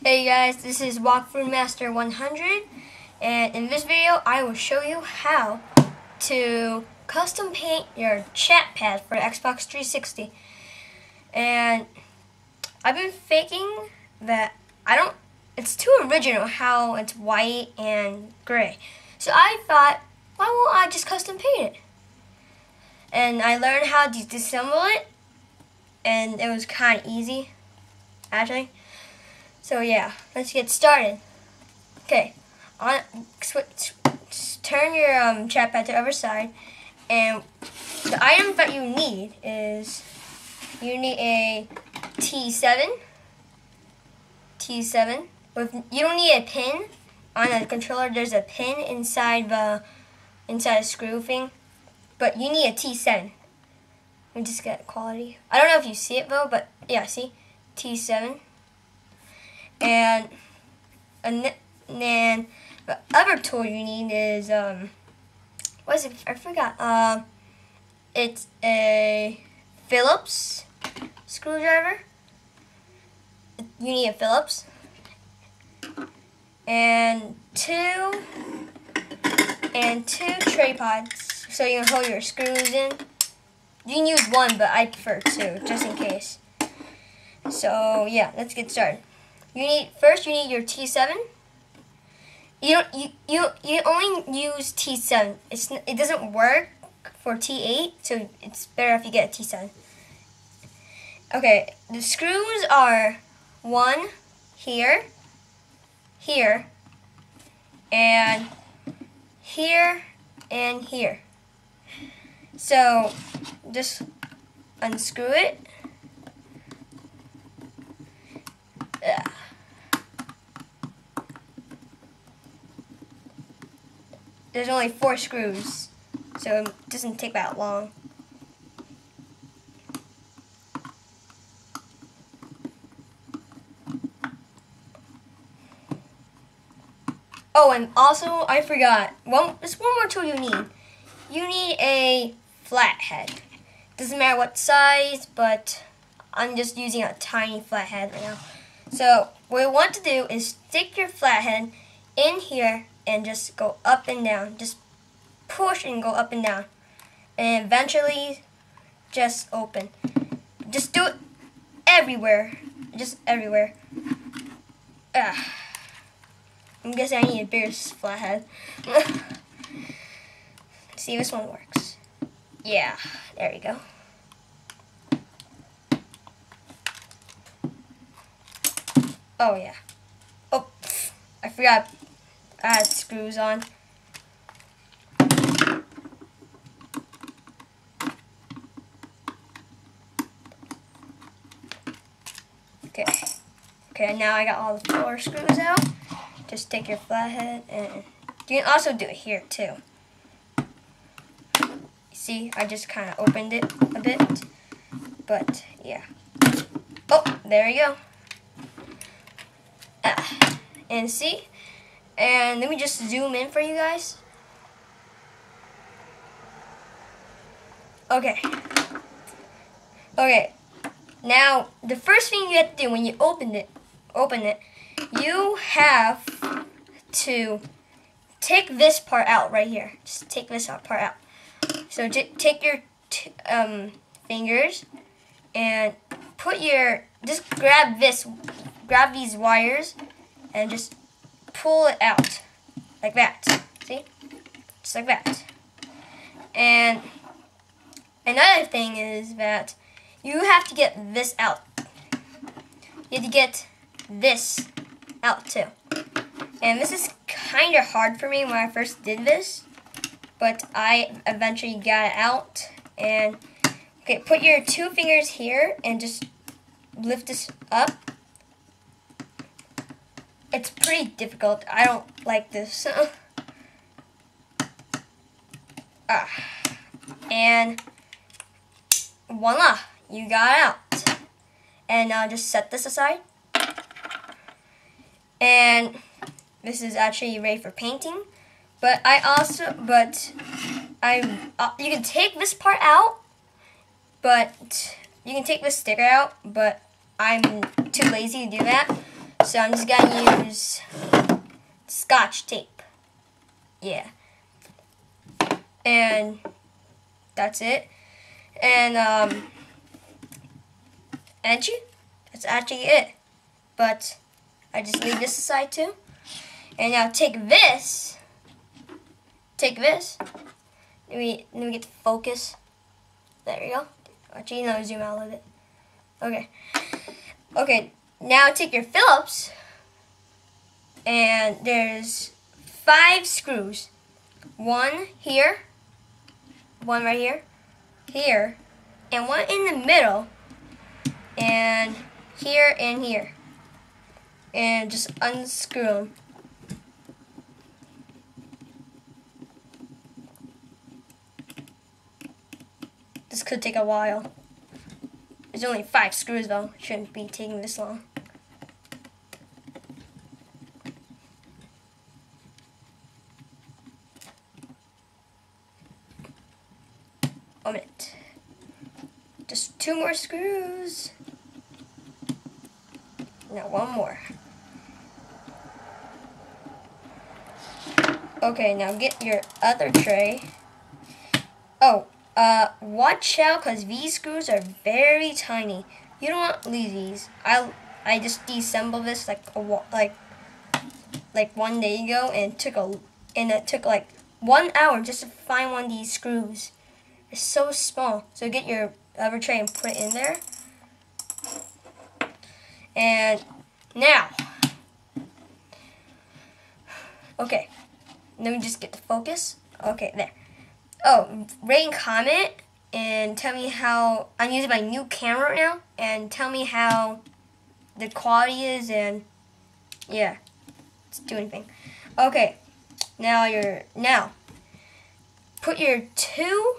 Hey guys, this is Walkthrough Master 100, and in this video I will show you how to custom paint your chatpad for Xbox 360. And I've been faking that it's too original how it's white and gray. So I thought, why won't I just custom paint it? And I learned how to disassemble it, and it was kind of easy, actually. So yeah, let's get started. Okay, turn your chatpad to the other side, and the items that you need is you need a T7. You don't need a pin on the controller. There's a pin inside the screw thing, but you need a T7. Let me just get quality. I don't know if you see it though, but yeah, see, T7. And then the other tool you need is what is it? I forgot. It's a Phillips Screwdriver. You need a Phillips and two tripods so you can hold your screws in. You can use one, but I prefer two just in case. So yeah, let's get started. First you need your T7. You only use T7. It doesn't work for T8, so it's better if you get a T7. Okay, the screws are one here, here, and here, and here. So just unscrew it. There's only 4 screws, so it doesn't take that long. Oh, and also, I forgot, there's one more tool you need. You need a flathead. Doesn't matter what size, but I'm just using a tiny flathead right now. So, what you want to do is stick your flathead in here and just go up and down. Just push and go up and down. And eventually, just open. Just do it everywhere. Just everywhere. I'm guessing I need a bigger flathead. See, this one works. Yeah, there we go. Oh yeah. Oh, I forgot I had screws on. Okay, now I got all the 4 screws out. Just take your flathead, and you can also do it here too. See, I just kind of opened it a bit, but yeah. Oh, there we go. And see, and let me just zoom in for you guys. Okay. Now the first thing you have to do when you open it, you have to take this part out right here. Just take this part out. So take your fingers and just grab these wires and just pull it out like that. See? Just like that. And another thing is that you have to get this out. You have to get this out too. And this is kind of hard for me when I first did this, but I eventually got it out. And okay, put your 2 fingers here and just lift this up. It's pretty difficult. I don't like this. And voila, you got it out. And now just set this aside. And this is actually ready for painting. But you can take this part out, but you can take this sticker out, but I'm too lazy to do that. So I'm just gonna use Scotch tape. Yeah. And that's it. And that's actually it. But I just leave this aside too. And now take this. Let me get the focus. There we go. Actually, no, zoom out a little bit. Okay. Okay, now take your Phillips, and there's 5 screws. 1 here, 1 right here, here, and 1 in the middle, and here and here. And just unscrew them. This could take a while. There's only 5 screws though. Shouldn't be taking this long. A minute. Just 2 more screws. Now 1 more. Okay, now get your other tray. Oh, watch out, because these screws are very tiny. You don't want to lose these. I just disassembled this like 1 day ago, and it took like 1 hour just to find one of these screws. It's so small. So get your other tray and put it in there. And now, okay, let me just get the focus. Okay, there. Oh, rate and comment and tell me how, I'm using my new camera right now, and tell me how the quality is, and yeah, let's do anything. Okay, now put your 2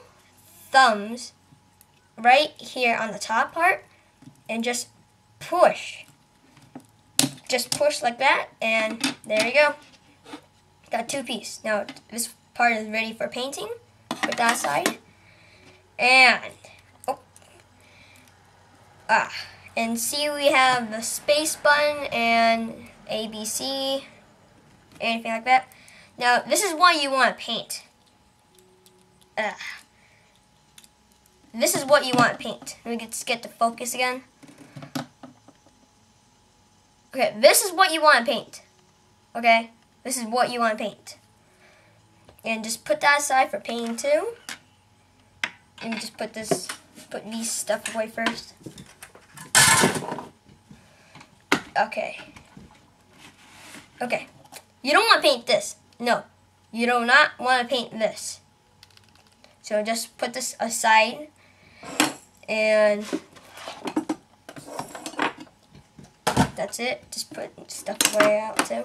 thumbs right here on the top part and just push. Just push like that, and there you go. Got 2 pieces. Now this part is ready for painting. Put that aside. And and see, we have the space button and ABC, anything like that. Now this is what you want to paint. This is what you want to paint. Let me just get the focus again. Okay, this is what you want to paint. Okay, this is what you want to paint. And just put that aside for painting too. And just put these stuff away first. Okay. Okay. You don't want to paint this. No. You do not want to paint this. So just put this aside. And that's it. Just put stuff away out too.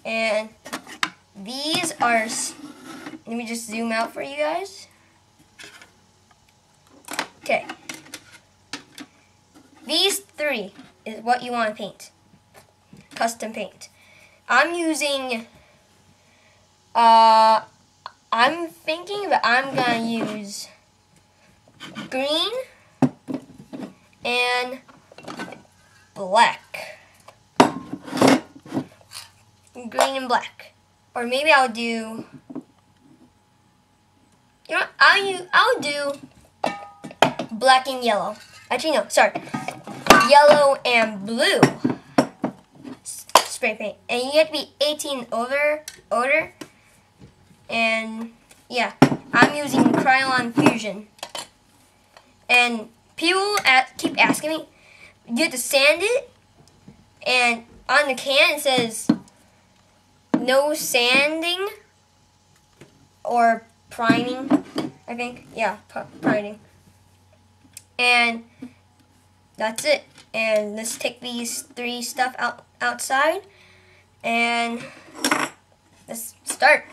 And these are, let me just zoom out for you guys. Okay. These 3 is what you want to paint. Custom paint. I'm using, I'm thinking that I'm going to use green and black. Green and black. Or maybe I'll do, you know what, I'll do black and yellow. Actually, no, sorry. Yellow and blue spray paint. And you have to be 18 older. And yeah, I'm using Krylon Fusion. And people keep asking me, you have to sand it, and on the can it says no sanding or priming, I think. Yeah, priming. And that's it. And let's take these 3 stuff outside, and let's start.